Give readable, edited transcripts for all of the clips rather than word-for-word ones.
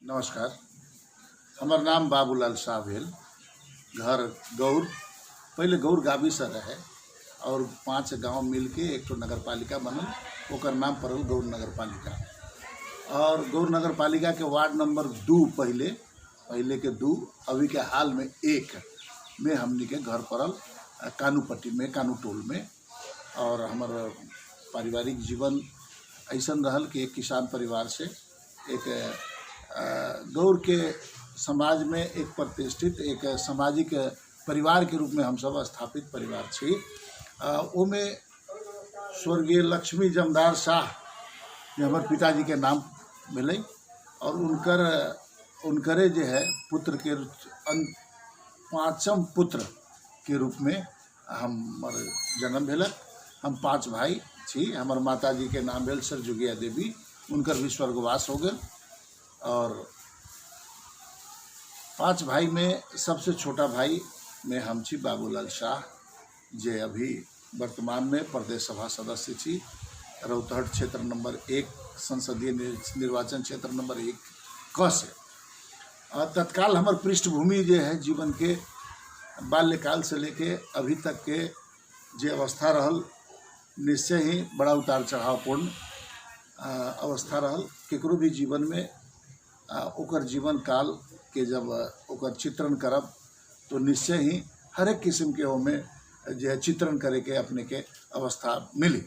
नमस्कार। हमार नाम बाबूलाल शाह भेल। घर गौर, पहले गौर गावी से रहे और 5 गांव मिलके एक नगर पालिका बनल, ओकर नाम पड़ल गौर नगर पालिका। और गौर नगर पालिका के वार्ड नंबर 2 पहले के 2 अभी के हाल में 1 में हमनी के घर पड़ल कानूपट्टी में, कानू टोल में। और हमार पारिवारिक जीवन ऐसन रहल कि एक किसान परिवार से एक गौर के समाज में एक प्रतिष्ठित एक सामाजिक परिवार के रूप में हम सब स्थापित परिवार छी। ओमे स्वर्गीय लक्ष्मी जमदार शाह जे हमारे पिताजी के नाम मिले और उनकरे जे है पुत्र के 5म पुत्र के रूप में हमार जन्म भेलक। हम 5 भाई छी। हमार माताजी के नाम भेल सरजुगिया देवी, उनकर भी स्वर्गवास हो गए। और 5 भाई में सबसे छोटा भाई में हम छी बाबूलाल शाह, जे अभी वर्तमान में प्रदेश सभा सदस्य छी रौतहट क्षेत्र नंबर 1 संसदीय निर्वाचन क्षेत्र नंबर 1 क से। तत्काल हमार पृष्ठभूमि जे है जीवन के बाल्यकाल से लेके अभी तक के जे अवस्था रहल, निश्चय ही बड़ा उतार चढ़ावपूर्ण अवस्था रहल। केकरो भी जीवन में ओकर जीवन काल के जब ओकर चित्रण करब तो निश्चय ही हर एक किस्म के ओमे जो है चित्रण करे के अपने के अवस्था मिली।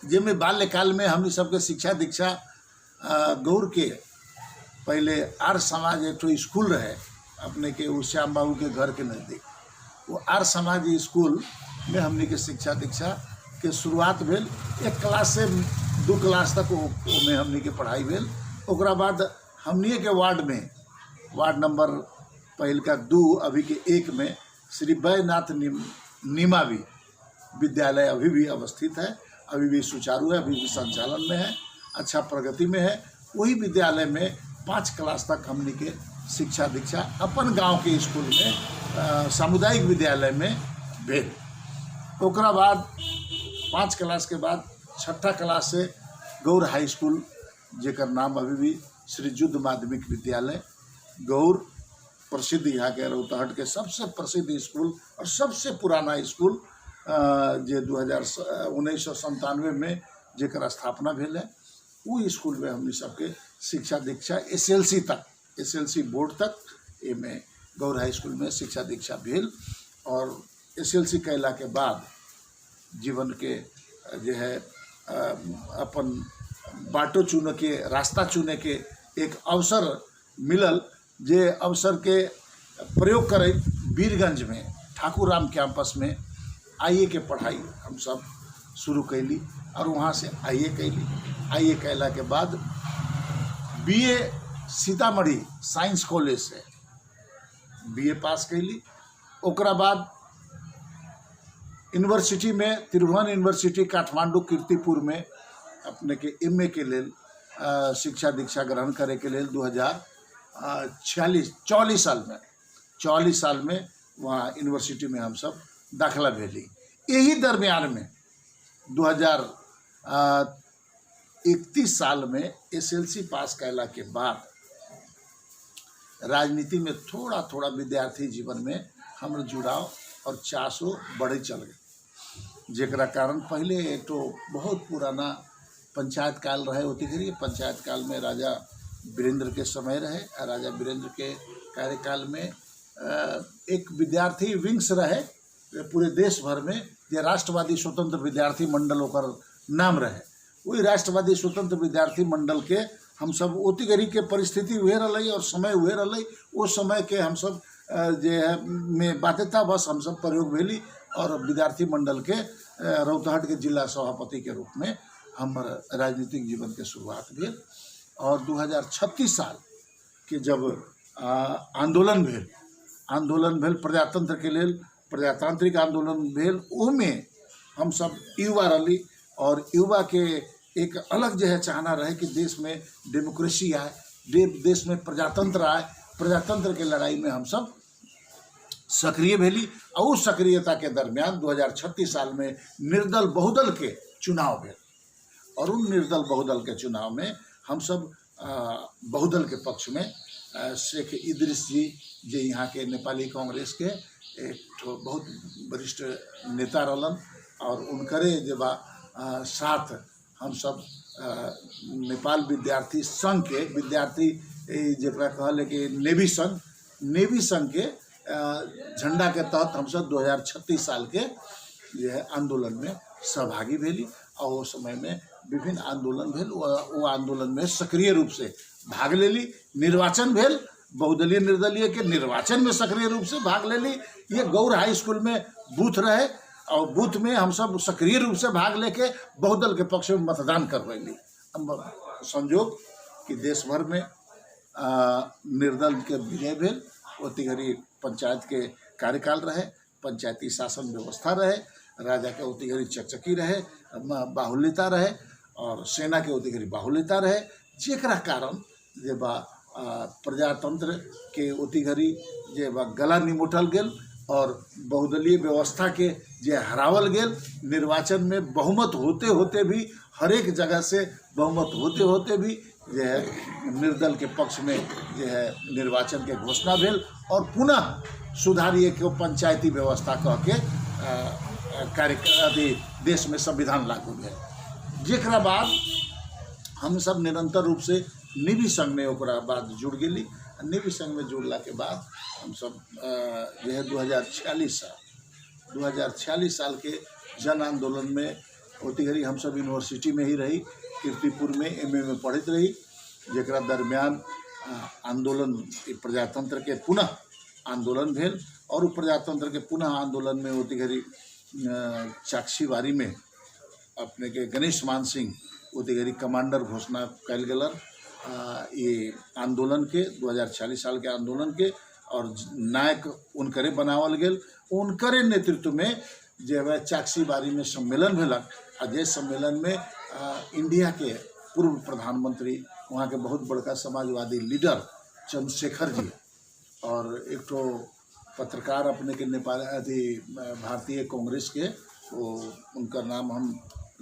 जेमे बाल्यकाल में हमनी सबके शिक्षा दीक्षा गौर के पहले आर्य समाज एक तो स्कूल रहे अपने के उस श्याम बाबू के घर के नज़दीक। वो आर्य समाज स्कूल में हमनी के शिक्षा दीक्षा के शुरुआत भेल। 1 क्लास से 2 क्लास तक में हमनी के पढ़ाई भेल। ओकरा बाद हमनी के वार्ड नंबर पहल का 2 अभी के 1 में श्री बैनाथ नीमावी विद्यालय अभी भी अवस्थित है, अभी भी सुचारू है, अभी भी संचालन में है, अच्छा प्रगति में है। वही विद्यालय में 5 क्लास तक हमनी के शिक्षा दीक्षा अपन गांव के स्कूल में सामुदायिक विद्यालय में भेल। ओकरा बाद 5 क्लास के बाद 6ठा क्लास से गौर हाई स्कूल, जेकर नाम अभी भी श्री युद्ध माध्यमिक विद्यालय गौर, प्रसिद्ध यहाँ के रौतहट के सबसे प्रसिद्ध स्कूल और सबसे पुराना स्कूल जे 1997 में जेकर स्थापना भेल है। वो स्कूल में हमने सबके शिक्षा दीक्षा SLC बोर्ड तक एमे गौर हाई स्कूल में शिक्षा दीक्षा भेल। और SLC कैला के बाद जीवन के जो है अपन बाटो चुने के, रास्ता चुने के एक अवसर मिलल, जे अवसर के प्रयोग करे वीरगंज में ठाकुर राम कैंपस में IA के पढ़ाई हम सब शुरू कैली और वहाँ से IA कैली। IA कैला के बाद BA सीतामढ़ी साइंस कॉलेज से BA पास कैली। ओकरा बाद यूनिवर्सिटी में त्रिभुवन यूनिवर्सिटी काठमांडू कीर्तिपुर में अपने के MA के लेल शिक्षा दीक्षा ग्रहण करे के लेल 44 साल में वहाँ यूनिवर्सिटी में हम सब दाखिला भेली। यही दरमियान में 2031 साल में SLC पास कैला के बाद राजनीति में थोड़ा थोड़ा विद्यार्थी जीवन में हमारे जुड़ाव और चासो बढ़े चल गए, जेकरा कारण पहले एक तो बहुत पुराना पंचायत काल रहे होती करिए। पंचायत काल में राजा वीरेंद्र के समय रहे। राजा वीरेंद्र के कार्यकाल में एक विद्यार्थी विंग्स रहे पूरे देश भर में, जे राष्ट्रवादी स्वतंत्र विद्यार्थी मंडल ओकर नाम रहे। वही राष्ट्रवादी स्वतंत्र विद्यार्थी मंडल के हम सब ओती गरी के परिस्थिति हुए रही और समय हुए रही। उस समय के हम सब जे है में बाध्यता बस हम सब प्रयोग भेली और विद्यार्थी मंडल के रौतहट के जिला सभापति के रूप में हमर राजनीतिक जीवन के शुरुआत भेल। और 2036 साल के जब आंदोलन भेल प्रजातंत्र के लेल, प्रजातांत्रिक आंदोलन भेल, ओमे हम सब युवा रही। और युवा के एक अलग जो है चाहना रहे कि देश में डेमोक्रेसी आए, देश में प्रजातंत्र आए। प्रजातंत्र के लड़ाई में हम सब सक्रिय भेली। और उस सक्रियता के दरमियान 2036 साल में निर्दल बहुदल के चुनाव भेल। और उन निर्दल बहुदल के चुनाव में हम सब बहुदल के पक्ष में शेख इदरिस जी जे यहाँ के नेपाली कांग्रेस के एक ठो बहुत वरिष्ठ नेता रहलन और उनकरे जे बा साथ हम सब नेपाल विद्यार्थी संघ के विद्यार्थी जरा कहले कि नेवी संघ के झंडा के तहत हम सब 2036 साल के जो है आंदोलन में सहभागी भेली और उस समय में विभिन्न आंदोलन भेल वो आंदोलन में सक्रिय रूप से भाग लेली। निर्वाचन भेल बहुदलीय निर्दलीय के निर्वाचन में सक्रिय रूप से भाग लेली। ये गौर हाई स्कूल में बूथ रहे और बूथ में हम सब सक्रिय रूप से भाग लेके बहुदल के पक्ष में मतदान करवैली। संजोग कि देश भर में निर्दल के विजय भेल। ओती घड़ी पंचायत के कार्यकाल रहे, पंचायती शासन व्यवस्था रहे, राजा के ओती घड़ी चकचकी रहे, बाहुल्यता रहे और सेना के ओती घड़ी बाहुल्यता रहे, जेकरा कारण जे बा प्रजातंत्र के ओती घड़ी जे बा गला निमोटल गेल और बहुदलीय व्यवस्था के जे हरावल गेल। निर्वाचन में बहुमत होते होते भी हरेक जगह से बहुमत होते होते भी जो है निर्दल के पक्ष में जो है निर्वाचन के घोषणा भेल और पुनः सुधारिए के पंचायती व्यवस्था कह के कार्य देश में संविधान लागू भेल। जेकरा बाद हम सब निरंतर रूप से नेवी संघ में ओकरा बाद जुड़ गेली। नेवी संघ में जुड़ला के बाद हम सब जो है 2046 साल के जन आंदोलन में होती घड़ी हम सब यूनिवर्सिटी में ही रही, कीर्तिपुर में एमए में पढ़त रही। जेकरा दरमियान आंदोलन प्रजातंत्र के पुनः आंदोलन भेल और प्रजातंत्र के पुनः आंदोलन में होती घड़ी चाक्सीबारी में अपने के गणेश मान सिंह होती घड़ी कमांडर घोषणा कल गलन ये आंदोलन के 2046 साल के आंदोलन के और नायक उनकरे बनावल गेल। उनकरे नेतृत्व में जो है चाक्सीबारी में सम्मेलन भेलक। जे सम्मेलन में इंडिया के पूर्व प्रधानमंत्री वहाँ के बहुत बड़का समाजवादी लीडर चंद्रशेखर जी और एक तो पत्रकार अपने के नेपाल भारतीय कांग्रेस के वो उनका नाम हम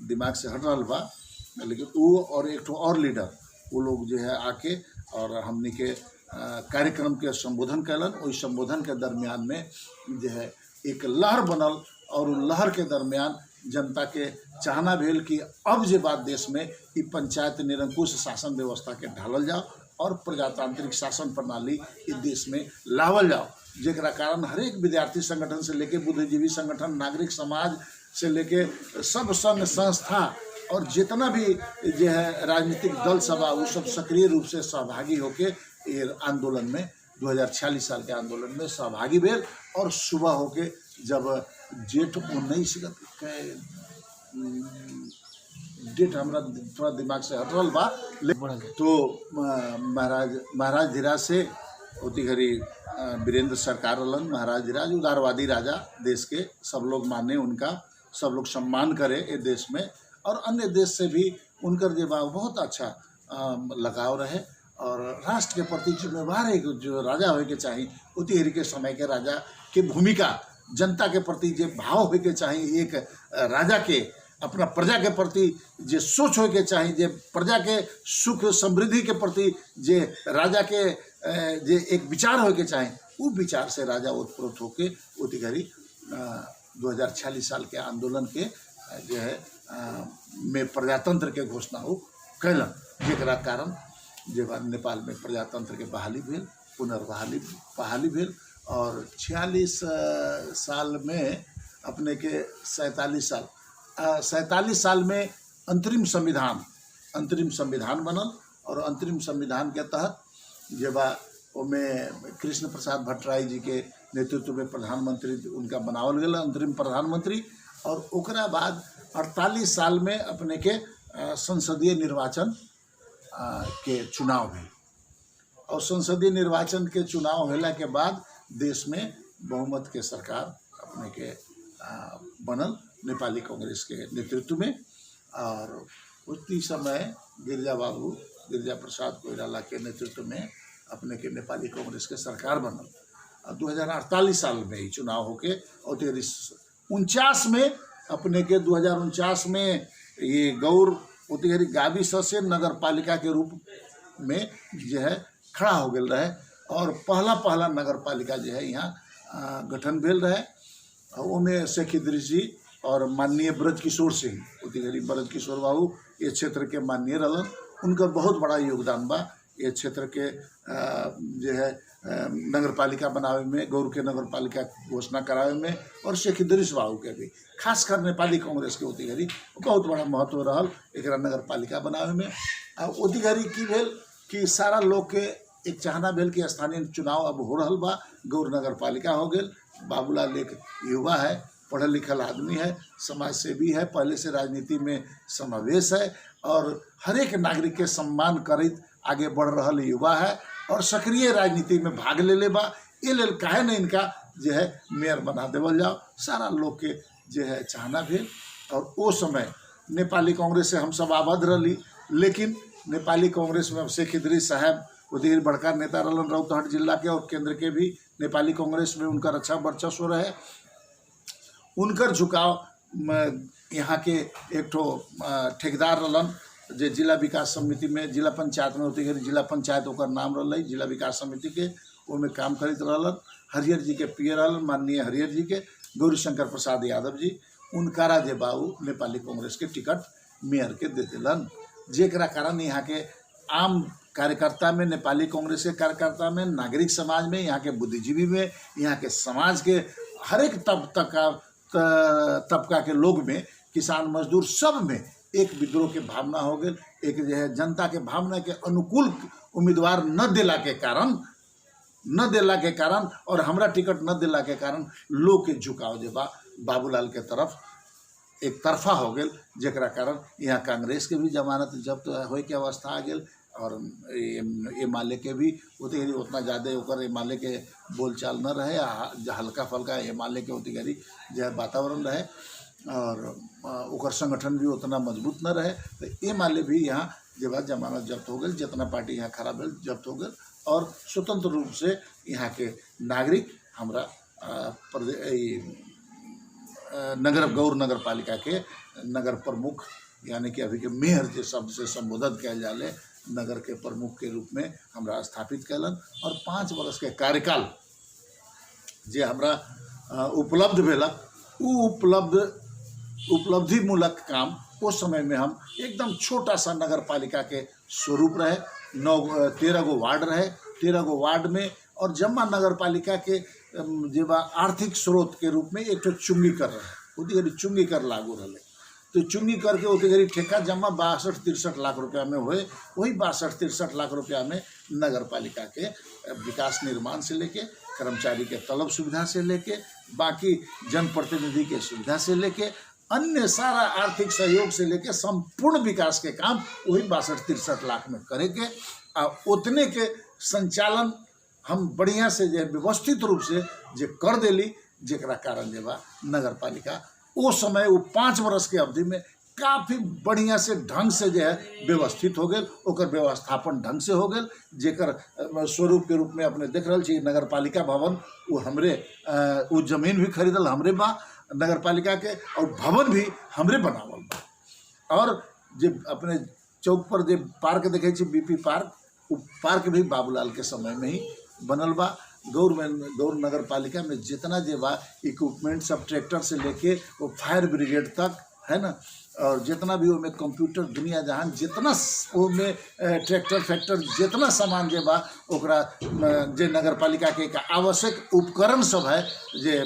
दिमाग से हट रहा बा, लेकिन वो और एक तो और लीडर वो लोग जो है आके और हमने के कार्यक्रम के संबोधन कैलन। उस संबोधन के दरमियान में जो है एक लहर बनल और लहर के दरमियान जनता के चाहना भेल कि अब जे बात देश में ई पंचायत निरंकुश शासन व्यवस्था के ढालल जाओ और प्रजातांत्रिक शासन प्रणाली इस देश में लावल जाओ। जेकरा कारण हरेक विद्यार्थी संगठन से लेके बुद्धिजीवी संगठन, नागरिक समाज से लेके सब संघ संस्था और जितना भी जो है राजनीतिक दल सभा वो सब सक्रिय रूप से सहभागी होके ये आंदोलन में 2046 साल के आंदोलन में सहभागी भेल। और सुबह होके जब जेठ 19 के डेट हमारा थोड़ा दिमाग से हटल बा, तो महाराज धीराज से होती घड़ी वीरेंद्र सरकार रहलन। महाराज धीराज उदारवादी राजा, देश के सब लोग माने उनका, सब लोग सम्मान करे ये देश में और अन्य देश से भी उनकर जो बहुत अच्छा लगाव रहे और राष्ट्र के प्रति जिम्मेवार है जो राजा होके चाहिए उती हरी के समय के राजा के भूमिका, जनता के प्रति जो भाव होके चाहिए, एक राजा के अपना प्रजा के प्रति जो सोच होके चाहिए, जो प्रजा के सुख समृद्धि के प्रति जो राजा के जो एक विचार होके चाहिए, वो विचार से राजा उत्प्रोत होके उती घड़ी 2046 साल के आंदोलन के जो है में प्रजातंत्र के घोषणा हो कैलन। जेकरा कारण जो नेपाल में प्रजातंत्र के बहाली भेल, पुनर्बहाली भेल और 46 साल में अपने के 47 साल में अंतरिम संविधान बनल और अंतरिम संविधान के तहत जब में कृष्ण प्रसाद भट्टराय जी के नेतृत्व में प्रधानमंत्री उनका बनावल गया अंतरिम प्रधानमंत्री। और ओकरा बाद 48 साल में अपने के संसदीय निर्वाचन के चुनाव भेल और संसदीय निर्वाचन के चुनाव होला के बाद देश में बहुमत के सरकार अपने के बनल नेपाली कांग्रेस के नेतृत्व में। और उसी समय गिरिजा प्रसाद कोइराला के नेतृत्व में अपने के नेपाली कांग्रेस के सरकार बनल। 2048 साल में ही चुनाव होके और 49 में अपने के 2049 में ये गौर उतिहरी गाविस से नगर पालिका के रूप में जो है खड़ा हो गल रहे और पहला नगर पालिका जो है यहाँ गठन भेल रहे। ओमे शेख इदरीस जी और माननीय ब्रज किशोर सिंह उतिघड़ी ब्रज किशोर बाबू ये क्षेत्र के माननीय रहलन। उनका बहुत बड़ा योगदान बा ये क्षेत्र के जो है नगर पालिका बनावे में, गौर के नगर पालिका घोषणा करावे में, और शेख इदरीस बाबू के भी खासकर नेपाली कांग्रेस के उतिघड़ी बहुत बड़ा महत्व रहल एक नगर पालिका बनावे में। उतिघड़ी की भेल कि सारा लोग के एक चाहना भेल कि स्थानीय चुनाव अब हो रहा बा, गौर नगर पालिका हो गए। बाबूलाल एक युवा है, पढ़ल लिखल आदमी है, समाज सेवी है, पहले से राजनीति में समावेश है और हर एक नागरिक के सम्मान करित आगे बढ़ रहा युवा है और सक्रिय राजनीति में भाग ले बा। ये लेल काहे न इनका जो है मेयर बना देवल जाओ, सारा लोग के जो है चाहना भेल। और वो समय नेपाली कांग्रेस से हम सब आबद्ध रही, लेकिन नेपाली कांग्रेस में शेख इदरीस साहब उधर बड़का नेता रहलन रौतहट जिला के और केंद्र के भी नेपाली कांग्रेस में उनका अच्छा वर्चस्व रहे। उनकर झुकाव यहाँ के एक ठो ठेकेदार रहलन जे जिला विकास समिति में, जिला पंचायत में होते जिला पंचायत ओकर नाम रही, जिला विकास समिति के ओमें काम करते रहलन। हरिहर जी के पिए रहलन, माननीय हरिहर जी के गौरीशंकर प्रसाद यादव जी, उनकारा जे बाबू नेपाली कांग्रेस के टिकट मेयर के दे दिलन, जेकरा कारण यहाँ के आम कार्यकर्ता में, नेपाली कांग्रेस के कार्यकर्ता में, नागरिक समाज में, यहाँ के बुद्धिजीवी में, यहाँ के समाज के हर एक तबका के लोग में, किसान मजदूर सब में एक विद्रोह के भावना हो गई। एक जो है जनता के भावना के अनुकूल उम्मीदवार न दिला के कारण और हमरा टिकट न दिला के कारण लोग के झुकाव जो बा बाबूलाल के तरफ एक तरफा हो गए, जेकरा कारण यहाँ कांग्रेस के भी जमानत जब्त होए के अवस्था आ गई और एमाले के भी उतना ज़्यादा ओकर एमाले के बोलचाल न रहे, हल्का फल्का एमाले के उतिघड़ी जो वातावरण रहे और ओकर संगठन भी उतना मजबूत न रहे। तो एमाले भी यहाँ जब जमानत जब्त हो गई, जितना पार्टी यहाँ खड़ा भेल जब्त हो गई और स्वतंत्र रूप से यहाँ के नागरिक हमरा गौर नगर पालिका के नगर प्रमुख यानी कि अभी के मेयर जे शब्द से संबोधित कल जाले नगर के प्रमुख के रूप में हमरा स्थापित कैलन। और 5 वर्ष के कार्यकाल जे हमरा उपलब्ध भेलक उ उपलब्धिमूलक काम उस समय में हम एकदम छोटा सा नगर पालिका के स्वरूप रहे। 13 गो वार्ड रहे, 13 गो वार्ड में और जम्मा नगर पालिका के जेबा आर्थिक स्रोत के रूप में एक चुंगी कर रहे, उतिघड़ी चुंगी कर लागू रहे। तो चुंगी करके उतिघड़ी ठेका जमा 62-63 लाख रुपया में हुए। वही 62-63 लाख रुपया में नगर पालिका के विकास निर्माण से लेके, कर्मचारी के तलब सुविधा से लेके, बाकी जनप्रतिनिधि के सुविधा से लेके, अन्य सारा आर्थिक सहयोग से लेके संपूर्ण विकास के काम वही 62-63 लाख में करे के उतने के संचालन हम बढ़िया से जो व्यवस्थित रूप से जे कर देली, जेकरा कारण जे बा नगर पालिका वो समय वो 5 वर्ष के अवधि में काफ़ी बढ़िया से ढंग से जो है व्यवस्थित हो गए, ओकर व्यवस्थापन ढंग से हो गए, जेकर स्वरूप के रूप में अपने देख रहे छी। नगर पालिका भवन वो हमरे वो जमीन भी खरीदल हमरे बा नगर पालिका के और भवन भी हमरे बनावल बा। और जो अपने चौक पर जो पार्क देखे छी बीपी पार्क, वो पार्क भी बाबूलाल के समय में ही बनल बा। गौर नगर पालिका में जितना जो बा इक्विपमेंट सब ट्रैक्टर से लेके वो फायर ब्रिगेड तक है ना, और जितना भी उनमें कंप्यूटर दुनिया जहान जितना उनमें ट्रैक्टर फैक्टर जितना सामान जे बा ओकरा जे नगर पालिका के आवश्यक उपकरण सब है, जे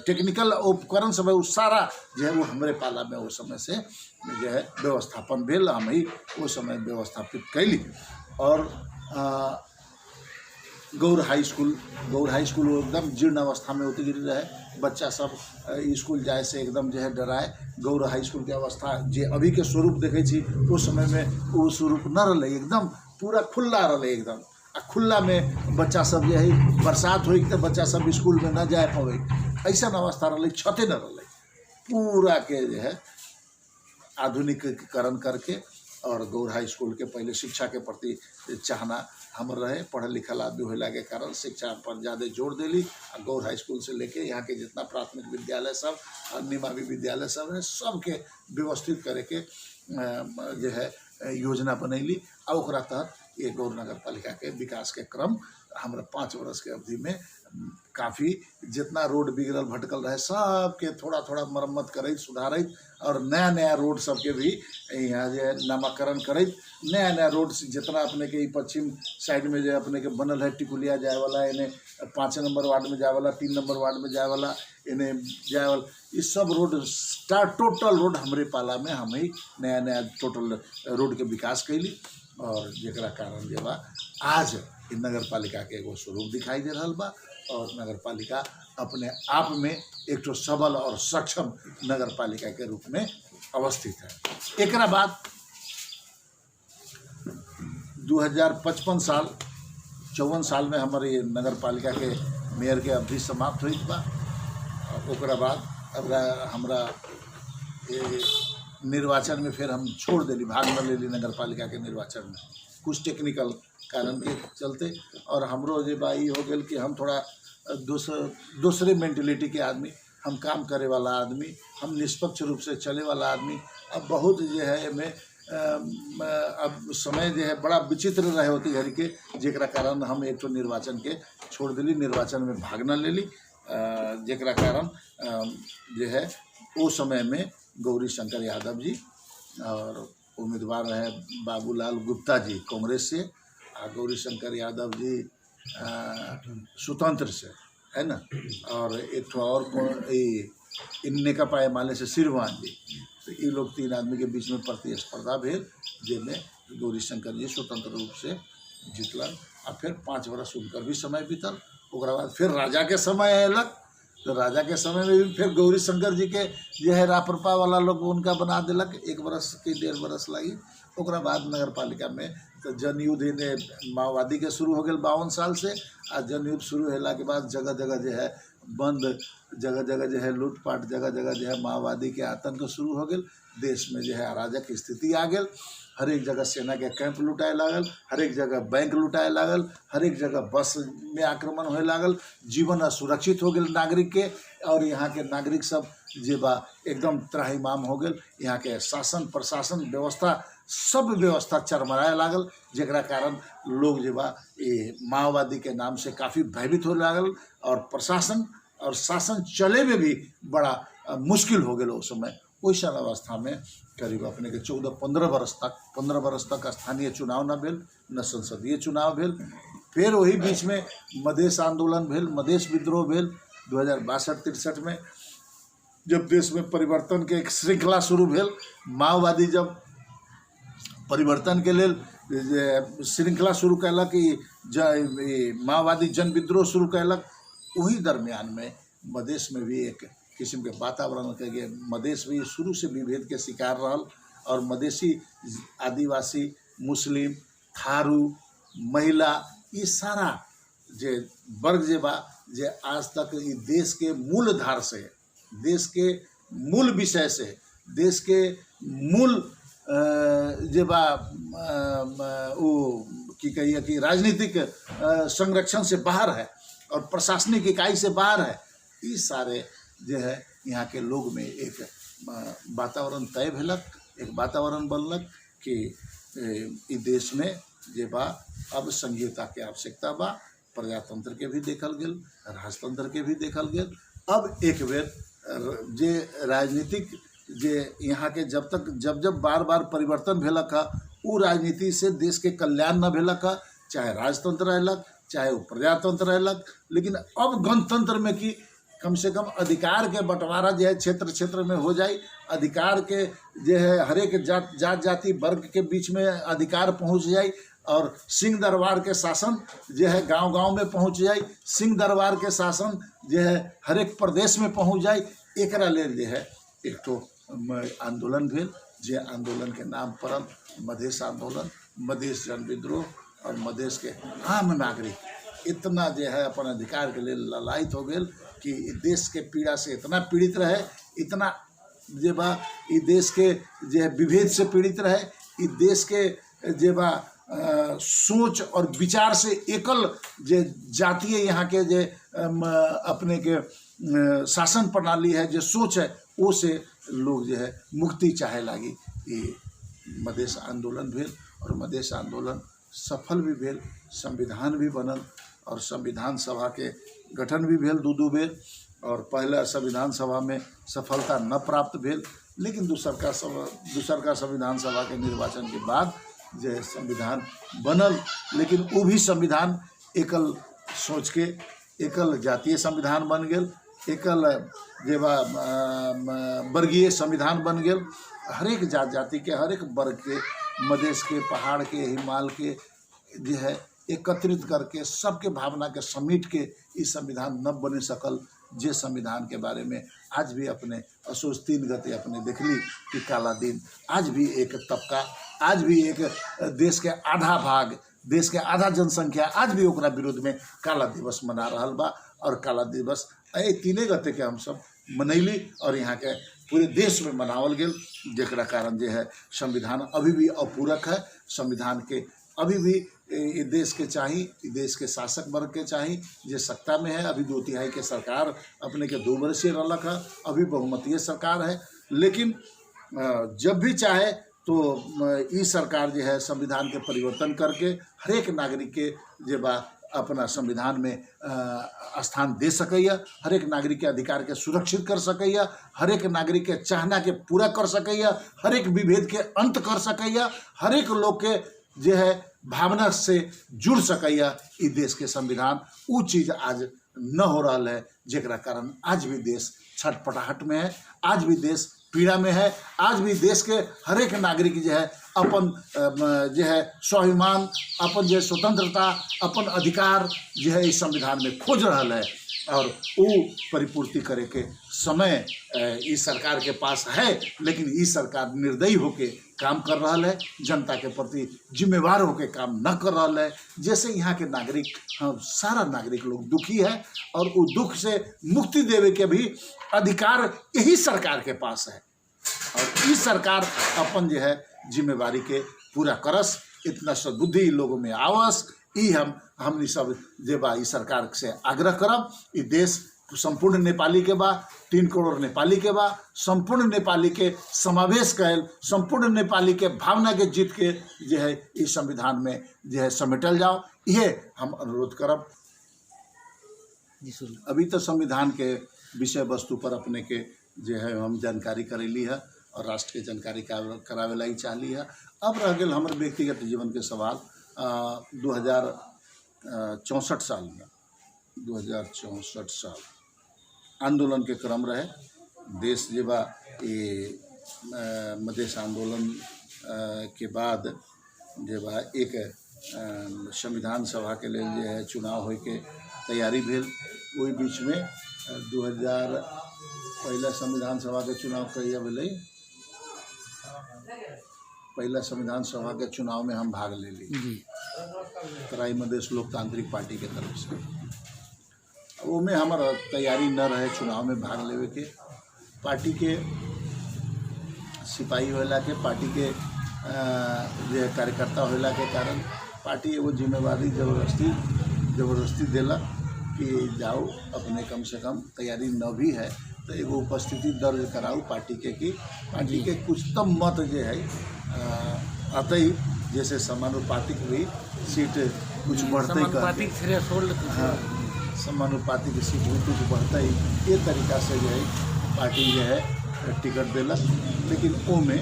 टेक्निकल उपकरण सब है, वो सारा जो है वो हमारे पाला में उस समय से जो है व्यवस्थापन भेल, हम ही उस समय व्यवस्थापित कैली। और गौर हाई स्कूल एकदम जीर्ण अवस्था में उतरी रहे, बच्चा सब स्कूल जाए से एकदम जो है डराए। गौर हाई स्कूल के अवस्था जे अभी के स्वरूप देखे छी उस समय में वो स्वरूप न रहे, एकदम पूरा खुला रहे एकदम। आ खुला में बच्चा सब जो है बरसात हो तो बच्चा सब स्कूल में न जाए पावे, ऐसा अवस्था रहे, छते न रहे, पूरा के जो है आधुनिकीकरण करके। और गौर हाई स्कूल के पहले शिक्षा के प्रति चाहना हम रहे, पढ़ल लिखल आदमी होला के कारण शिक्षा पर ज़्यादा जोर देली। गौर हाई स्कूल से लेके यहाँ के जितना प्राथमिक विद्यालय सब, निमावी विद्यालय सब है, सबके व्यवस्थित करे के जो है योजना बनैली। और ओकरा तहत एक और नगर पालिका के विकास के क्रम हमारा 5 वर्ष के अवधि में काफ़ी जितना रोड बिगड़ल भटकल रहे सबके थोड़ा थोड़ा मरम्मत करैत सुधारैत और नया नया रोड सबके भी यहाँ जे नामाकरण करैत नया नया रोड जितना अपने के पश्चिम साइड में जो अपने के बनल है टिकुलिया जाए वाला इन्हें 5 नंबर वार्ड में जाए वाला 3 नंबर वार्ड में जाए वाला इन्हें जाए वाला ये सब रोड टोटल रोड हमारे पाला में हम ही नया नया टोटल रोड के विकास कैली और जरा कारण जे बा आज नगर पालिका के एगो स्वरूप दिखाई दे रहा बा और नगर पालिका अपने आप में एक तो सबल और सक्षम नगर पालिका के रूप में अवस्थित है। एक बाद 2055 साल 54 साल में हमारे नगर पालिका के मेयर के अवधि समाप्त हुई बा। ओकरा बाद अब हमरा निर्वाचन में फिर हम छोड़ देली भाग न लेली नगर पालिका के निर्वाचन में कुछ टेक्निकल कारण के चलते और हमरो जे बा हो गल कि हम थोड़ा दूसरे मेंटेलिटी के आदमी हम काम करे वाला आदमी हम निष्पक्ष रूप से चले वाला आदमी अब बहुत जो है में अब समय जो है बड़ा विचित्र रहे होती घर के जरा कारण हम एक तो निर्वाचन के छोड़ दिली निर्वाचन में भाग न लेली जरा कारण जो है वो समय में गौरी शंकर यादव जी और उम्मीदवार रहे बाबूलाल गुप्ता जी कांग्रेस से और गौरी शंकर यादव जी स्वतंत्र से है ना और एक ठो और इनने का पाए माले से श्रीमान जी तो ये लोग 3 आदमी के बीच में प्रतिस्पर्धा भेल जिनमें गौरी शंकर जी स्वतंत्र रूप से जीतलन और फिर 5 वर्ष उनकर भी समय बीतल ओकरा बाद फिर राजा के समय अलग तो राजा के समय में भी फिर गौरी शंकर जी के जो है रापरपा वाला लोग उनका बना दिलक 1 वर्ष की 1.5 वर्ष लगी ओकरा बाद नगर पालिका में तो जनयुद्ध ने माओवादी के शुरू हो गए 52 साल से आ जनयुद्ध शुरू होला के बाद जगह जगह जो है बंद जगह जगह जो है लूटपाट जगह जगह जो है माओवादी के आतंक शुरू हो गए देश में जो है अराजक स्थिति आ गई हर एक जगह सेना के कैंप लुटाए लागल हर एक जगह बैंक लुटाए लागल हर एक जगह बस में आक्रमण होए लागल जीवन असुरक्षित हो गए नागरिक के और यहाँ के नागरिक सब जे बा एकदम त्राहिमाम हो गए यहाँ के शासन प्रशासन व्यवस्था सब व्यवस्था चरमराए लागल जरा कारण लोग जे बा ये माओवादी के नाम से काफ़ी भयभीत हो लागल और प्रशासन और शासन चले में भी बड़ा मुश्किल हो गए उस समय वैसा अवस्था में करीब अपने के 14-15 वर्ष तक स्थानीय चुनाव न भेल न संसदीय चुनाव भेल फिर वही बीच में मधेश आंदोलन भेल मधेश विद्रोह भेल 2062-63 में जब देश में परिवर्तन के एक श्रृंखला शुरू भेल माओवादी जब परिवर्तन के लिए श्रृंखला शुरू कैलक माओवादी जन विद्रोह शुरू कैलक वही दरमियान में मधेश में भी एक किस्म के वातावरण के मधेश भी शुरू से विभेद के शिकार रहल और मधेसी आदिवासी मुस्लिम थारू महिला ये सारा जे वर्ग जे बा जे आज तक ये देश के मूल धार से देश के मूल विषय से देश के मूल जे बा वो की कहिए कि राजनीतिक संरक्षण से बाहर है और प्रशासनिक इकाई से बाहर है ये सारे जो है यहाँ के लोग में एक वातावरण तय भेलक एक वातावरण बनलक कि इस देश में जे बा अब संघीयता के आवश्यकता बा प्रजातंत्र के भी देखल गेल राजतंत्र के भी देखल गेल अब एक बेर जे राजनीतिक जे यहाँ के जब बार बार परिवर्तन भेलक है वो राजनीति से देश के कल्याण न भेलक है चाहे राजतंत्र रहलक चाहे वो प्रजातंत्र रहलक लेकिन अब गणतंत्र में कि कम से कम अधिकार के बंटवारा जो है क्षेत्र क्षेत्र में हो जाए अधिकार के जो है हर एक जात जाति वर्ग के बीच में अधिकार पहुंच जाए और सिंह दरबार के शासन जो है गांव-गांव में पहुंच जाए सिंह दरबार के शासन जो है हर एक प्रदेश में पहुंच जाए एकरा लेल जो है एक तो आंदोलन भेल जे आंदोलन के नाम पड़ल मधेश आंदोलन मधेश जन विद्रोह और मधेश के आम नागरिक इतना जो है अपन अधिकार के लिए ललायित हो गए कि देश के पीड़ा से इतना पीड़ित रहे इतना जे बा ई देश के जो है विभेद से पीड़ित रहे ई देश के जे बा सोच और विचार से एकल जे जातीय यहाँ के जे अपने के शासन प्रणाली है जो सोच है वो से लोग जो है मुक्ति चाहे लागी ये मधेश आंदोलन भेल और मधेश आंदोलन सफल भी भेल, संविधान भी बनल और संविधान सभा के गठन भी भेल दू बेर। और पहला संविधान सभा में सफलता न प्राप्त भेल, लेकिन दूसरका संविधान सभा के निर्वाचन के बाद जे संविधान बनल, लेकिन वो भी संविधान एकल सोच के एकल जातीय संविधान बन गेल, एकल जे वर्गीय संविधान बन गेल। हरेक जाति के, हरेक वर्ग के, मधेश के, पहाड़ के, हिमाल के जो है एकत्रित करके सबके भावना के समेट के इस संविधान न बन सकल। जे संविधान के बारे में आज भी अपने असोज 3 गते अपने देखली कि काला दिन, आज भी एक तबका, आज भी एक देश के आधा भाग, देश के आधा जनसंख्या आज भी ओकरा विरोध में काला दिवस मना रहा बा। और काला दिवस 3 गते के हम सब मनैली और यहाँ के पूरे देश में मनावल गेल, जेकरा कारण जे है संविधान अभी भी अपूरक है। संविधान के अभी भी ये देश के चाही, देश के शासक वर्ग के चाही जे सत्ता में है। अभी 2/3 के सरकार अपने के 2 वर्षीय रहलक है, अभी बहुमतीय सरकार है, लेकिन जब भी चाहे तो ई सरकार जो है संविधान के परिवर्तन करके हरेक नागरिक के जे बा अपना संविधान में स्थान दे सकैया, हरेक नागरिक के अधिकार के सुरक्षित कर सकैया, हरेक नागरिक के चाहना के पूरा कर सकैया, हरेक विभेद के अंत कर सकैया, हरेक लोग के जो है भावना से जुड़ सकैया। ई देश के संविधान वो चीज़ आज न हो रहा है, जेकरा कारण आज भी देश छटपटाहट में है, आज भी देश पीड़ा में है, आज भी देश के हरेक नागरिक जो है अपन जो है स्वाभिमान, अपन जो स्वतंत्रता, अपन अधिकार जो है इस संविधान में खोज रहा है। और वो परिपूर्ति करे के समय इस सरकार के पास है, लेकिन इस सरकार निर्दयी होके काम कर रहा है, जनता के प्रति जिम्मेवार होके काम न कर रहा है। जैसे यहाँ के नागरिक, हम सारा नागरिक लोग दुखी है और वो दुख से मुक्ति देवे के भी अधिकार यही सरकार के पास है। और इस सरकार अपन जो है जिम्मेवारी के पूरा करस, इतना सद्बुद्धि लोगों में आवस, ई हमनी सब जे बा ई सरकार से आग्रह करब। ई देश संपूर्ण नेपाली के बा, 3 करोड़ नेपाली के बा, संपूर्ण नेपाली के समावेश कैल, संपूर्ण नेपाली के भावना के जीत के जो है इस संविधान में जो है समेटल जाओ, ये हम अनुरोध करब। अभी तो संविधान के विषय वस्तु पर अपने के जो है हम जानकारी करेली है और राष्ट्र के जानकारी करावे ला ही चाहली है। अब रह गए हमारे व्यक्तिगत जीवन के सवाल। 2064 साल में 2064 साल आंदोलन के क्रम रहे, देश जे बा ये मधेश आंदोलन के बाद जे बा एक संविधान सभा के लिए जो है चुनाव होय के तैयारी भेल। वही बीच में 2000 पहला संविधान सभा के चुनाव कहिया भेलै, पहला संविधान सभा के चुनाव में हम भाग ले ली तराई मधेश लोकतांत्रिक पार्टी के तरफ से। वो में हमारा तैयारी न रहे चुनाव में भाग लेवे के, पार्टी के सिपाही होला के, पार्टी के जो कार्यकर्ता होला के कारण पार्टी वो जिम्मेवारी जबरदस्ती देला कि जाओ अपने कम से कम तैयारी न भी है तो एगो उपस्थिति दर्ज कराऊ पार्टी के, कि पार्टी के कुछतम मत जो है अतई जैसे समानुपातिक भी सीट कुछ बढ़ते हाँ समानुपातिक सीट भी कुछ बढ़ता ही, ये तरीका से जो है पार्टी जो है टिकट दिलक। लेकिन वो में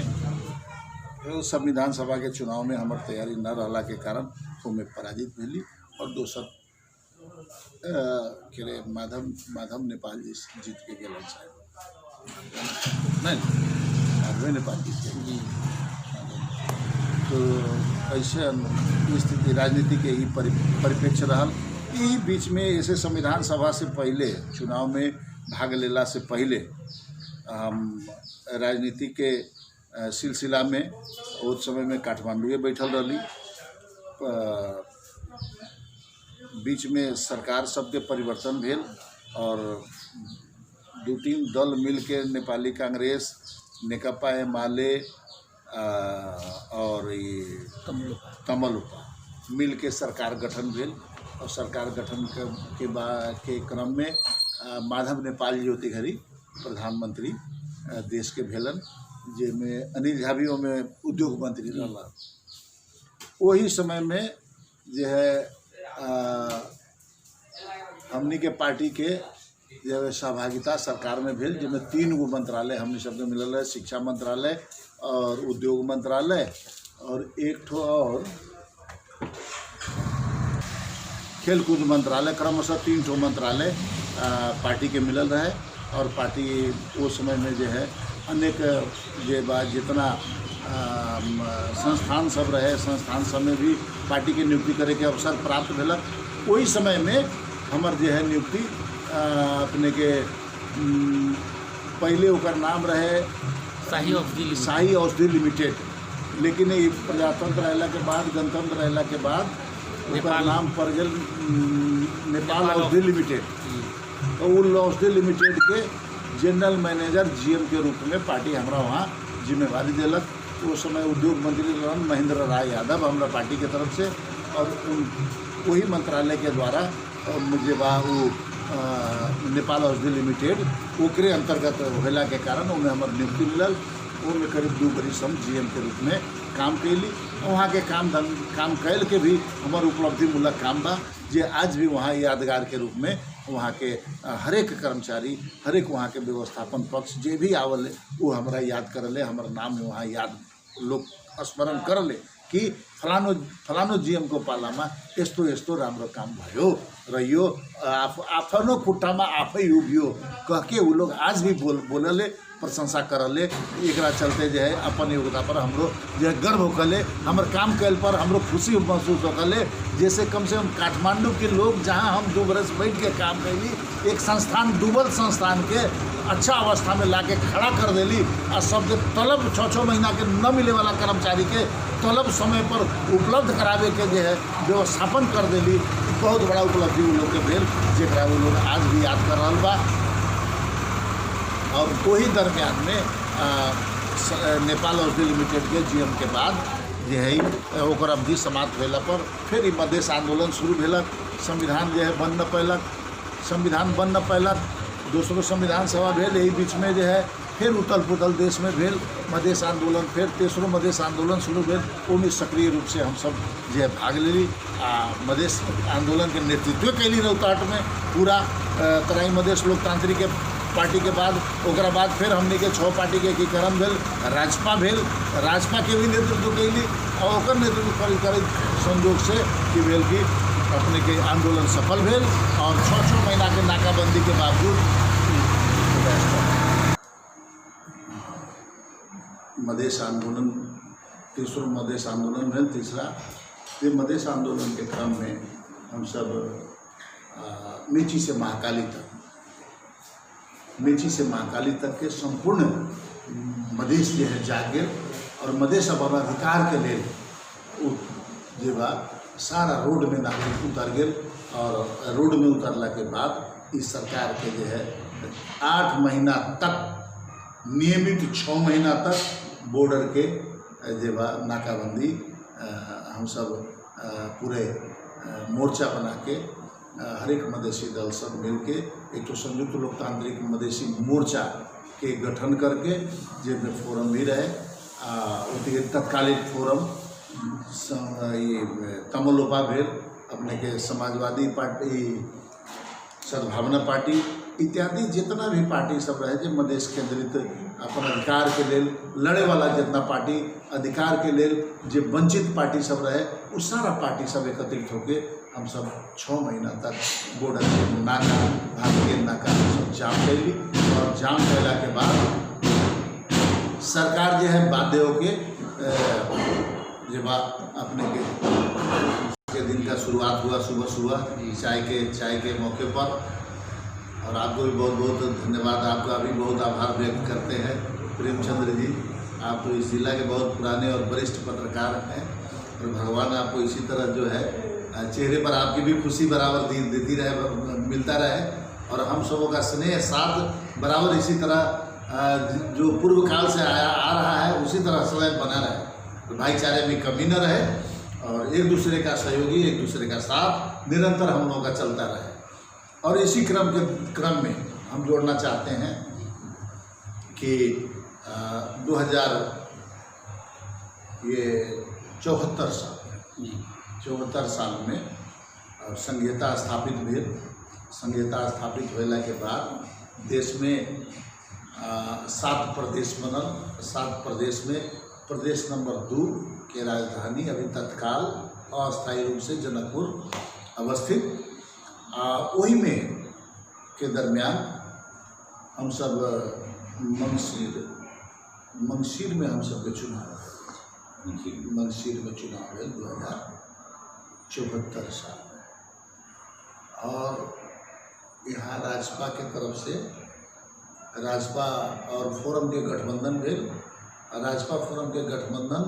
संविधान सभा के चुनाव में हमार तैयारी न रहला के कारण वो में पराजित भेली। और दोसर के माधव नेपाल जी जीत के गेलन साहब नहीं नेपाल जीत के। तो ऐसे स्थिति राजनीति के ही परिप्रेक्ष्य रहा। यही बीच में ऐसे संविधान सभा से पहले, चुनाव में भाग लेला से पहले हम राजनीति के सिलसिला में उस समय में काठमांडू बैठल रही। बीच में सरकार सबके परिवर्तन भेल और 2-3 दल मिल के नेपाली कांग्रेस, नेकपा एमाले और ये तमलुपा मिल के सरकार गठन भेल। और सरकार गठन के क्रम में माधव नेपाल जी होती घड़ी प्रधानमंत्री देश के भेलन, जिसमें अनिल झा भी में उद्योग मंत्री रहा। वही समय में जो है हमनी के पार्टी के जो है सहभागिता सरकार में भेल, जिसमें 3 गो मंत्रालय हमने सबके मिलल है, शिक्षा मंत्रालय और उद्योग मंत्रालय और एक ठो और खेलकूद मंत्रालय, क्रमशः 3 ठो मंत्रालय पार्टी के मिलल रहे। और पार्टी उस समय में जो है अनेक जे बात जितना संस्थान सब रहे, संस्थान सब में भी पार्टी के नियुक्ति करे के अवसर प्राप्त भेलक। वही समय में हमर जो है नियुक्ति अपने के पहले ओकर नाम रहे शाही औषधि लिमिटेड, लेकिन ये प्रजातंत्र रहला के बाद, गणतंत्र रहला के बाद ओकर नाम पड़ गया नेपाल औषधि लिमिटेड। तो उन औषधि लिमिटेड के जनरल मैनेजर GM के रूप में पार्टी हमरा वहाँ जिम्मेवारी दिलक। उस समय उद्योग मंत्री रहन महेंद्र राय यादव हमरा पार्टी के तरफ से, और वही मंत्रालय के द्वारा मुझे वो नेपाल औषधि लिमिटेड ओकरे अंतर्गत होला के कारण उनमें हमारे नियुक्ति मिलल। उनमें करीब 2 बरिस हम GM के रूप में काम कैली। वहाँ के काम कैल के भी हमार उपलब्धि मूलक काम बा, जे आज भी वहाँ यादगार के रूप में वहाँ के हरेक कर्मचारी, हरेक वहाँ के व्यवस्थापन पक्ष जे भी आवल वो हमरा याद करले, हमारा नाम वहाँ याद लोग स्मरण करले कि फलानो GM को पालामा यस्तो यस्तो राम्रो काम भयो रहियो, आफ्नो खुट्टामा आफै उभियो कह के वो लोग आज भी बोलले, प्रशंसा करले। एकरा चलते जो है अपन योग्यता पर हमरो जो है गर्व होकले, हमर काम कैल पर हमरो खुशी महसूस होकले। जैसे कम से कम काठमांडू के लोग जहाँ हम 2 बरस बैठ के काम कैली, एक संस्थान डूबल संस्थान के अच्छा अवस्था में लाके खड़ा कर देली, और सब तलब 6-6 महीना के न मिले वाला कर्मचारी के तलब समय पर उपलब्ध करावे के जो है व्यवस्थापन कर देली। बहुत बड़ा उपलब्धि वो लोग के भेल, जेकरा वो लोग आज भी याद कर रहा बा। और वही दरमियान में नेपाल औषधि लिमिटेड के GM के बाद जो है ओकर अवधि समाप्त होला पर फिर ई मधेश आंदोलन शुरू भेलक। संविधान जो है बन न पैलक, संविधान बन न पैलक, दूसरो संविधान सभा भेल। यही बीच में जो है फिर उथल पुथल देश में भेल मधेश आंदोलन, फिर तेसरो मधेश आंदोलन शुरू भेल। ओमे सक्रिय रूप से हम सब जो है भाग लेली। मधेश आंदोलन के नेतृत्व कैली रौतहट में पूरा तराई मधेश लोकतांत्रिक पार्टी के बाद। ओकरा बाद फिर हमने के 6 पार्टी के एकीकरण भेल, राजपा भेल, राजपा के भी नेतृत्व कैली। और ओकर नेतृत्व करीब संयोग से कि भेल कि अपने के आंदोलन सफल भेल, और 6-6 महीना के नाकाबंदी के बावजूद मधेश आंदोलन, तीसरा मधेश आंदोलन भेल। तीसरा ये मधेश आंदोलन के क्रम में हम सब मेची से महाकाली तक के संपूर्ण मधेश जो है जागे, और मधेश अपन अधिकार के लिए जो बा सारा रोड में नागरिक उतर गए। और रोड में उतरला के बाद इस सरकार के जो है 8 महीना तक नियमित 6 महीना तक बॉर्डर के जो बा नाकाबंदी हम सब पूरे मोर्चा बना के हरेक मधेसी दल सब मिलके एक तो संयुक्त लोकतांत्रिक मधेसी मोर्चा के गठन करके, जिसमें फोरम भी रहे, तत्कालीन फोरम ये तमलोपा भेल, अपने के समाजवादी पार्टी, सद्भावना पार्टी इत्यादि जितना भी पार्टी सब रहे जो मधेश केंद्रित अपन अधिकार के लेल लड़े वाला, जितना पार्टी अधिकार के लेल जो वंचित पार्टी सब रहे, उस सारा पार्टी सब एकत्रित होके हम सब 6 महीना तक बॉर्डर के नाका, भारतीय नाका सब जाम कैली। और जाम कैला के बाद सरकार जो है बाध्य होके जब अपने के दिन का शुरुआत हुआ सुबह चाय के मौके पर। और आपको भी बहुत बहुत धन्यवाद, आपका भी बहुत आभार व्यक्त करते हैं प्रेमचंद्र जी। आप तो इस जिला के बहुत पुराने और वरिष्ठ पत्रकार हैं, और भगवान आपको इसी तरह जो है चेहरे पर आपकी भी खुशी बराबर देती रहे, मिलता रहे, और हम सबों का स्नेह साथ बराबर इसी तरह जो पूर्व काल से आ रहा है उसी तरह सदैव बना रहे, तो भाईचारे में कमी न रहे, और एक दूसरे का सहयोगी, एक दूसरे का साथ निरंतर हम लोगों का चलता रहे। और इसी क्रम में हम जोड़ना चाहते हैं कि 2074 साल 74 साल में संघीयता स्थापित भेल। संघीयता स्थापित होला के बाद देश में 7 प्रदेश बनल। 7 प्रदेश में प्रदेश नंबर 2 के राजधानी अभी तत्काल अस्थायी रूप से जनकपुर अवस्थित। वही में के दरमियान हम सब मंगशीर में हम सबके चुनाव मंगशीर में चुनाव भेल 2074 साल में। और यहाँ राजपा के तरफ से राजपा और फोरम के गठबंधन भेल। राजपा फोरम के गठबंधन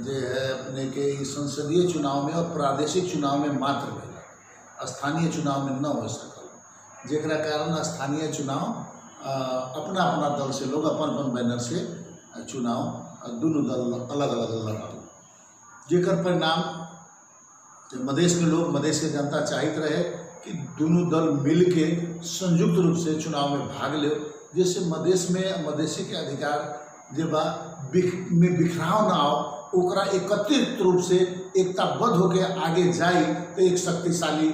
जो है अपने के संसदीय चुनाव में और प्रादेशिक चुनाव में मात्र भेल, स्थानीय चुनाव में न हो सकल, जेकरा कारण स्थानीय चुनाव अपना अपना दल से लोग अपन अपन बैनर से चुनाव दोनों दल अलग अलग लड़ल, जेकर परिणाम मधेश के लोग, मधेश के जनता चाहत रहे कि दोनों दल मिल के संयुक्त रूप से चुनाव में भाग ले, जिससे मधेश में मधेशी के अधिकार जे बा में बिखराव ना हो, ओकरा एकत्रित रूप से एकताबद्ध होकर आगे जाए तो एक शक्तिशाली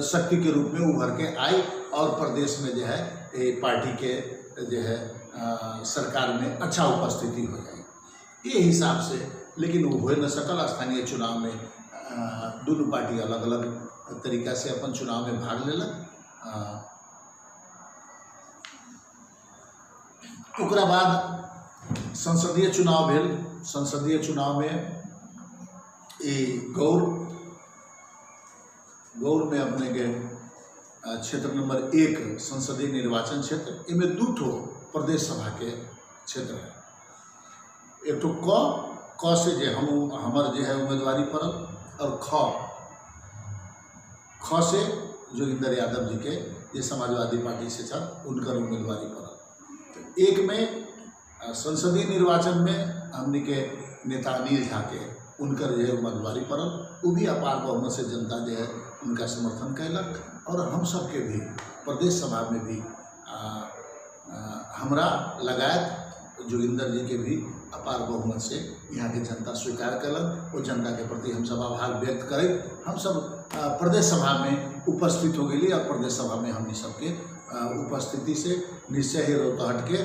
शक्ति के रूप में उभर के आई और प्रदेश में जो है पार्टी के जो है सरकार में अच्छा उपस्थिति हो जाए ये हिसाब से। लेकिन वो हो न सकल। स्थानीय चुनाव में दोनों पार्टी अलग अलग तरीका से अपन चुनाव में भाग लेलक। ओकरा बाद संसदीय चुनाव भेल। संसदीय चुनाव में गौर में अपने के क्षेत्र नंबर 1 संसदीय निर्वाचन क्षेत्र, इनमें 2 ठो प्रदेश सभा के क्षेत्र है। एक तो क से जे हमर जो है उम्मीदवारी पड़ल, और ख से जोगिंदर यादव जी के ये समाजवादी पार्टी से छल उनकर उम्मीदवारी पड़ल। तो एक में संसदीय निर्वाचन में हमने के नेता अनिल झा के उनकर जो है उम्मीदवारी पड़ल, वो भी अपार बहुमत से जनता जो है उनका समर्थन कैलक। और हम सब के भी प्रदेश सभा में भी हमरा लगायत जोगिंदर जी के भी अपार बहुमत से यहाँ के जनता स्वीकार कलक। वो जनता के प्रति हम सब आभार व्यक्त करें। हम सब प्रदेश सभा में उपस्थित हो गई और प्रदेश सभा में हमने सबके उपस्थिति से निश्चय ही रौतहट के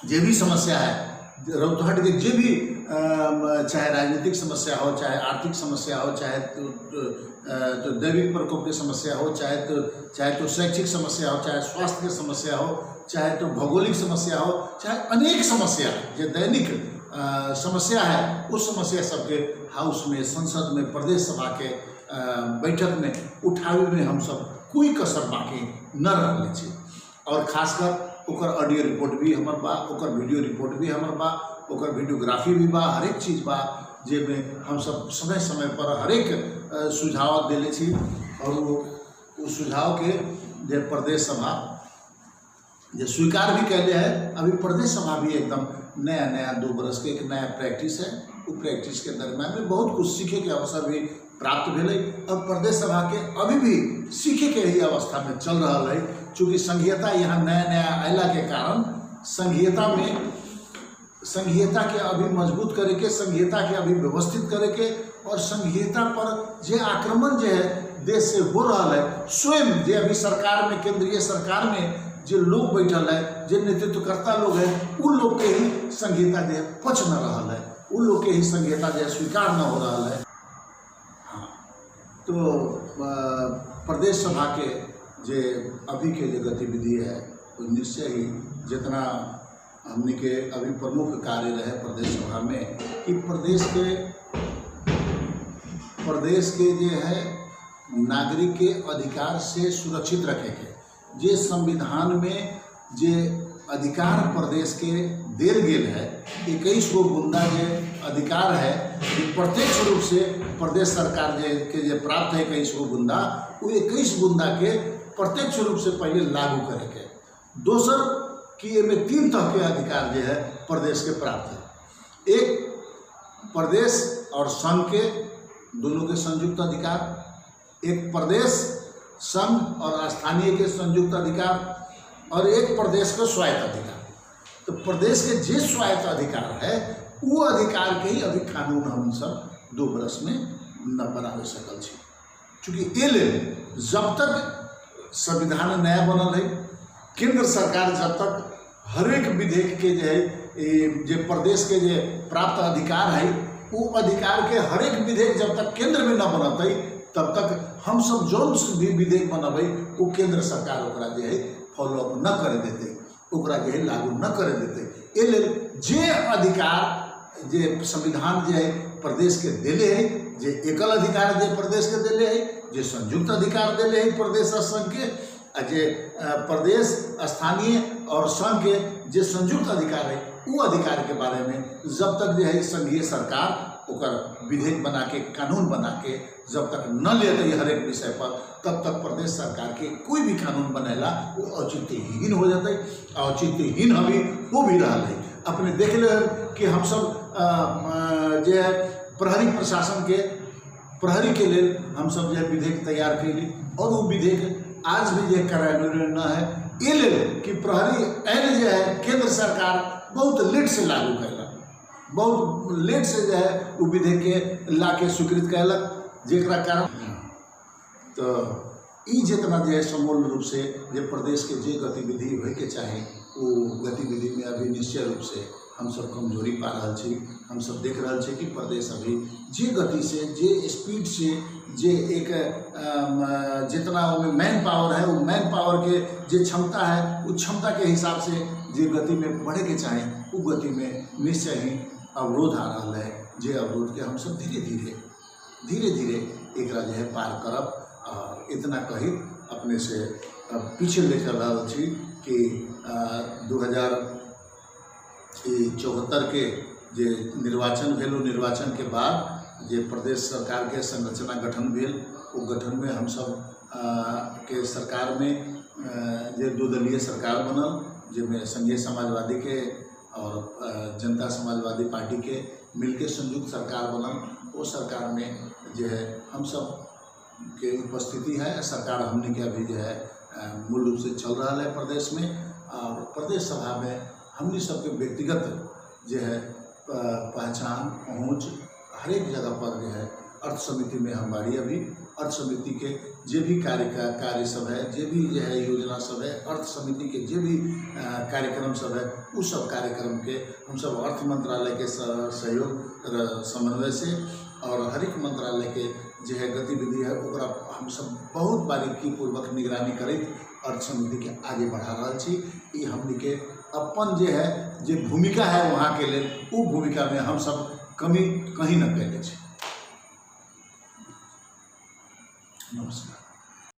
जे भी समस्या है, रौतहट के जे भी चाहे राजनीतिक समस्या हो, चाहे आर्थिक समस्या हो, चाहे तो दैविक प्रकोप की समस्या हो, चाहे तो शैक्षिक समस्या हो, चाहे स्वास्थ्य की समस्या हो, चाहे तो भौगोलिक समस्या हो, चाहे अनेक समस्या जो दैनिक समस्या है, उस समस्या सबके हाउस में, संसद में, प्रदेश सभा के बैठक में उठावे में हम सब कोई कसर बाकी न रखले छी। और खासकर ओकर ऑडियो रिपोर्ट भी हमर बा, ओकर वीडियो रिपोर्ट भी हमर बा, ओकर वीडियोग्राफी भी बा, हर एक चीज़ बा जेमें हम सब समय समय पर हर एक सुझाव दिले छी। और वो सुझाव के जे प्रदेश सभा जो स्वीकार भी कैले है। अभी प्रदेश सभा भी एकदम नया 2 बरस के एक नया प्रैक्टिस है। वो प्रैक्टिस के दरमियान में बहुत कुछ सीखे के अवसर भी प्राप्त भेले। अब प्रदेश सभा के अभी भी सीखे के ही अवस्था में चल रहा है, चूँकि संघीयता यहाँ नया अयला के कारण संघीयता के अभी मजबूत करे के, संघीयता के अभी व्यवस्थित करे के, और संघीयता पर जे आक्रमण जो है देश से हो रहा है, स्वयं जो अभी सरकार में, केंद्रीय सरकार में जो लोग बैठल है, जो नेतृत्वकर्ता लोग हैं, उन लोग के ही संघीयता जो है पच न रहा है, उन लोग के ही संघीयता जो है स्वीकार न हो रहा है। हाँ, तो प्रदेश सभा के जे अभी के जो गतिविधि है तो निश्चय ही जितना हमने के अभी प्रमुख कार्य रहे प्रदेश सभा में कि प्रदेश के जो है नागरिक के अधिकार से सुरक्षित रखे के जे संविधान में जे अधिकार प्रदेश के देल गेल है, 21 गो बुंदा जे अधिकार है, प्रत्यक्ष रूप से प्रदेश सरकार के प्राप्त है 21 गो बुंदा, वो 21 बुंदा के प्रत्यक्ष रूप से पहले लागू करे के। दोसर कि में 3 तरह के अधिकार जो है प्रदेश के प्राप्त है। एक प्रदेश और संघ के दोनों के संयुक्त अधिकार, एक प्रदेश संघ और स्थानीय के संयुक्त अधिकार, और एक प्रदेश का स्वायत्त अधिकार। तो प्रदेश के जे स्वायत्त अधिकार है वो अधिकार के ही अभी कानून हम सब 2 बरस में न बनावे सकल छी। चूँकि ये लेल जब तक संविधान नया बनल है, केंद्र सरकार जब तक हरेक विधेयक के जो है जे प्रदेश के जे प्राप्त अधिकार है वो अधिकार के हरेक विधेयक जब तक केंद्र में न बनते तब तक हम सब जो भी विधेयक बनबै वो केंद्र सरकार ओकरा जो है फॉलोअप न करे देते, ओकरा जो है लागू न करे देते। ये लेल जे अधिकार जे संविधान जो है प्रदेश के देले है, जे एकल अधिकार जे प्रदेश के देले है, जे संयुक्त अधिकार देले है प्रदेश और संघ के, जे प्रदेश स्थानीय और संघ के जे संयुक्त अधिकार है वो अधिकार के बारे में जब तक जो है संघीय सरकार ओकर विधेयक बना के कानून बना के जब तक न लेते हर एक विषय पर, तब तक प्रदेश सरकार के कोई भी कानून बनेला वो औचित्यहीन हो जाते। औचित्यहीन अभी हो भी रहा है। अपने देख ले कि हम सब जो है प्रहरी प्रशासन के प्रहरी के लिए हम सब जो है विधेयक तैयार कैली और वो विधेयक आज भी जो कार्यान्वयन न है। ये लेल कि प्रहरी ऐन जो है केंद्र सरकार बहुत लेट से लागू कैलक, बहुत लेट से जो है वो विधेयक के ला के स्वीकृत कैलक, जेकरा कारण तो ई जितना जो है समूल रूप से जो प्रदेश के जे गतिविधि होय के चाहे वो गतिविधि में अभी निश्चय रूप से हम सब कमजोरी पा रहा छी। हम सब देख रहा छी कि प्रदेश अभी जे गति से जे स्पीड से जे एक जितना उनमें मैन पावर है वो मैन पावर के जे क्षमता है वो क्षमता के हिसाब से जे गति में बढ़े के चाहे वो गति में निश्चय ही अवरोध आ रहा है। जे अवरोध के हम सब धीरे धीरे एक जो है पार करब। और इतना कही अपने से पीछे ले चल रहा छी कि 2074 के जे निर्वाचन भेल, निर्वाचन के बाद जे प्रदेश सरकार के संरचना गठन भेल, वो गठन में हम सब के सरकार में जे 2 दलीय सरकार बनल, जिसमें संघीय समाजवादी के और जनता समाजवादी पार्टी के मिलके संयुक्त सरकार बनल। वो सरकार में जो है हम सब के उपस्थिति है। सरकार हमने के अभी जो है मूल रूप से चल रहा है प्रदेश में, और प्रदेश सभा में हमने सबके व्यक्तिगत जो है पहचान पहुँच हर एक जगह पर जो है अर्थ समिति में हमारी अभी अर्थ समिति के जे भी कार्य सब है, जे भी जो है योजना सब है, अर्थ समिति के जे भी कार्यक्रम सब है, उस सब कार्यक्रम के हम सब अर्थ मंत्रालय के सहयोग समन्वय से और हर एक मंत्रालय के जो है गतिविधि है ओकरा हम सब बहुत बारीकी पूर्वक निगरानी करते अर्थ समिति के आगे बढ़ा रहा छी। ये हमने के अपन जो है जो भूमिका है वहाँ के लिए वो भूमिका में हम सब कमी कहीं न कैले छी। नमस्कार।